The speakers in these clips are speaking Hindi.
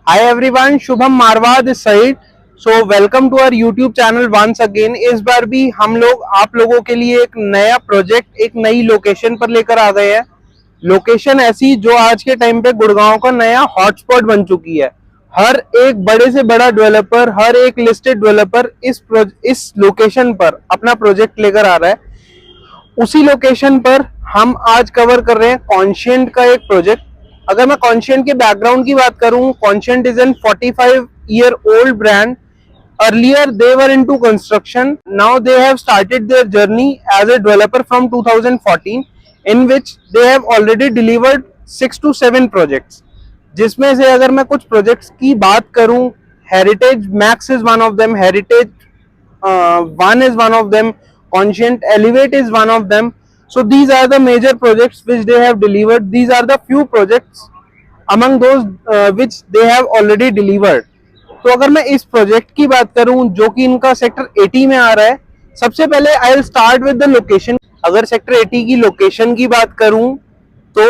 Hi everyone, Shubham Marwa this side. So welcome to our YouTube channel once again. इस बार भी हम लोग आप लोगों के लिए एक नया प्रोजेक्ट एक नई लोकेशन पर लेकर आ गए हैं। लोकेशन ऐसी जो आज के टाइम पे गुड़गांव का नया हॉटस्पॉट बन चुकी है। हर एक बड़े से बड़ा डेवलपर, हर एक लिस्टेड डेवलपर इस लोकेशन पर अपना प्रोजेक्ट लेकर आ रहा है। उसी लोकेशन पर हम आज कवर कर रहे हैं कॉन्शिएंट का एक प्रोजेक्ट। अगर मैं कॉन्शिएंट के बैकग्राउंड की बात करूं, Conscient is an 45-year old brand. Earlier they were into construction. Now they have started their journey as a developer from 2014, in which they have already delivered 6 to 7 projects. जिसमें से अगर मैं कुछ प्रोजेक्ट्स की बात करूं, heritage max is one of them, heritage one is one of them, Conscient Elevate is one of them. So these are the major projects which they have delivered. These are the few projects among those which they have already delivered. तो अगर मैं इस प्रोजेक्ट की बात करूं जो कि इनका सेक्टर 80 में आ रहा है, सबसे पहले I will start with the location. अगर सेक्टर 80 की लोकेशन की बात करूं तो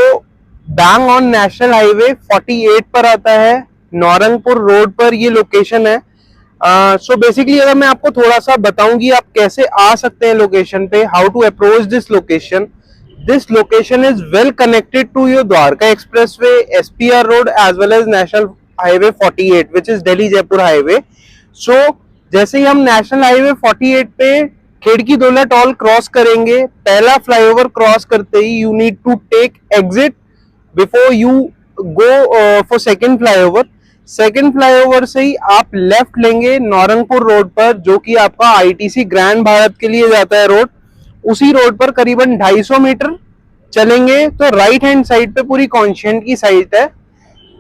बैंग ऑन नेशनल हाईवे 48 पर आता है, नौरंगपुर रोड पर ये लोकेशन है। सो बेसिकली अगर मैं आपको थोड़ा सा बताऊं कि आप कैसे आ सकते हैं लोकेशन पे, how to approach this location is well connected to your Dwarka expressway, SPR road as well as national highway 48 which is Delhi Jaipur highway. So जैसे ही हम नेशनल हाईवे 48 पे खिड़की दोला टोल क्रॉस करेंगे, पहला फ्लाईओवर क्रॉस करते ही you need to take exit before you go for second flyover. Second flyover से ही आप लेफ्ट लेंगे नौरंगपुर रोड पर, जो कि आपका आईटीसी ग्रैंड भारत के लिए जाता है रोड। उसी रोड पर करीबन 250 मीटर चलेंगे तो राइट हैंड साइड पे पूरी कॉन्शिएंट की साइट है,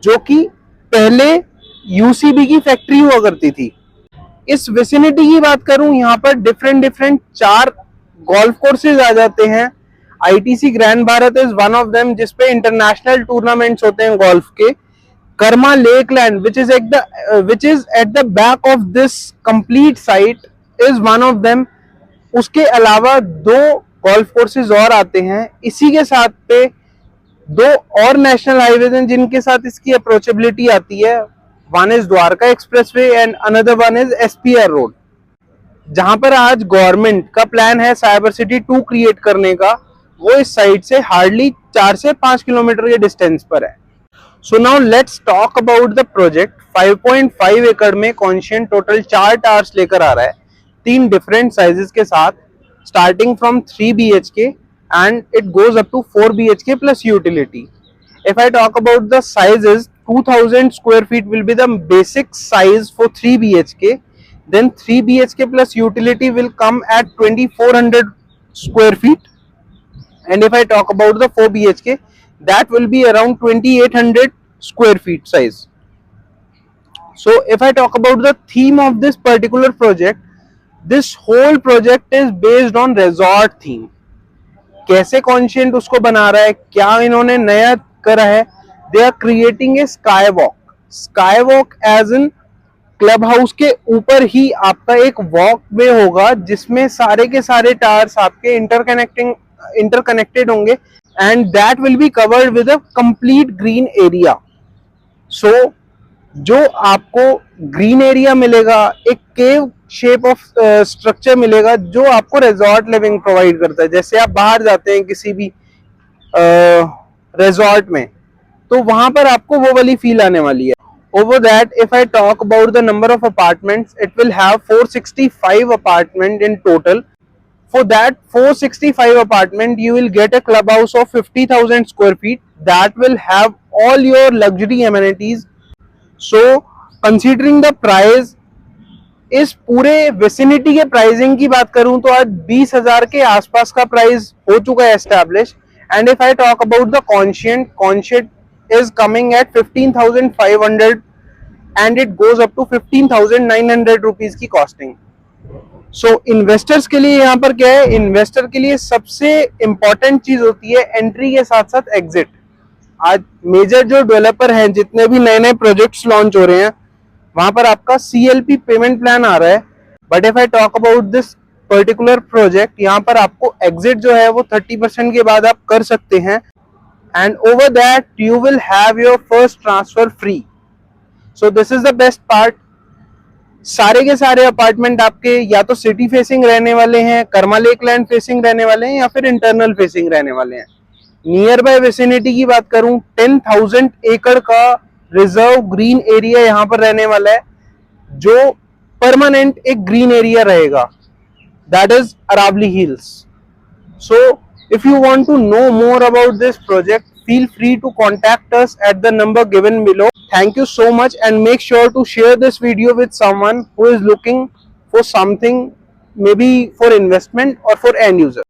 जो कि पहले यूसीबी की फैक्ट्री हुआ करती थी। इस विसिनिटी की बात करूं, यहाँ पर डिफरेंट 4 गोल्फ कोर्सेज आ जाते हैं। ITC grand Bharat is one of them, जिसपे इंटरनेशनल टूर्नामेंट्स होते हैं गोल्फ के। Karma lakeland which is at the back of this complete site is one of them. उसके अलावा 2 गोल्फ कोर्सेज और आते हैं। इसी के साथ पे 2 और नेशनल हाईवे हैं जिनके साथ इसकी अप्रोचेबिलिटी आती है। One is Dwarka expressway and another one is SPR road. जहां पर आज गवर्नमेंट का प्लान है साइबर सिटी 2 क्रिएट करने का, वो इस साइड से हार्डली 4 से 5 किलोमीटर के डिस्टेंस पर है। So now let's talk about the project. 5.5 एकड़ में कॉन्शिएंट टोटल 4 टावर्स लेकर आ रहा है, 3 डिफरेंट साइजेस के साथ, starting from 3 BHK and it goes up to 4 BHK plus utility. If I talk about the sizes, 2000 square feet will be the basic size for 3 BHK. Then 3 BHK plus utility will come at 2400 square feet. And if I talk about the 4 BHK, that will be around 2800 square feet size. So if I talk about the theme of this particular project, this whole project is based on resort theme. कैसे कॉन्शिएंट उसको बना रहा है, क्या इन्होंने नया करा है, they are creating a sky walk as in club house के ऊपर ही आपका एक वॉक वे होगा, जिसमें सारे के सारे टावर्स आपके इंटरकनेक्टेड होंगे and that will be covered with a complete green area. So जो आपको ग्रीन एरिया मिलेगा, एक केव शेप ऑफ स्ट्रक्चर मिलेगा जो आपको रिजॉर्ट लिविंग प्रोवाइड करता है। जैसे आप बाहर जाते हैं किसी भी रिजॉर्ट में, तो वहां पर आपको वो वाली फील आने वाली है। Over that, if I talk about the number of apartments, it will have 465 apartment in total. For that 465 apartment, you will get a clubhouse of 50,000 square feet that will have all your luxury amenities. So, considering the price, इस पूरे विसिनिटी के प्राइसिंग की बात करूं तो आज 20,000 के आसपास का प्राइस हो चुका है establish. And if I talk about the Conscient is coming at 15,500 and it goes up to 15,900 rupees की कॉस्टिंग। सो इन्वेस्टर्स के लिए यहाँ पर क्या है, इन्वेस्टर के लिए सबसे इंपॉर्टेंट चीज होती है एंट्री के साथ साथ एग्जिट। आज मेजर जो डेवलपर हैं, जितने भी नए नए प्रोजेक्ट्स लॉन्च हो रहे हैं, वहां पर आपका CLP पेमेंट प्लान आ रहा है। But if I talk about this particular project, यहाँ पर आपको एग्जिट जो है वो 30% के बाद आप कर सकते हैं, and over that you will have your first transfer free. So this is the best part. सारे के सारे अपार्टमेंट आपके या तो सिटी फेसिंग रहने वाले हैं, कर्मा लेक लैंड फेसिंग रहने वाले हैं, या फिर इंटरनल फेसिंग रहने वाले हैं। नियर बाय विसिनिटी की बात करूं, 10,000 एकड़ का रिजर्व ग्रीन एरिया यहाँ पर रहने वाला है, जो परमानेंट एक ग्रीन एरिया रहेगा, दैट इज अरावली हिल्स। सो if you want to know more about this project, feel free to contact us at the number given below. Thank you so much, and make sure to share this video with someone who is looking for something, maybe for investment or for end user.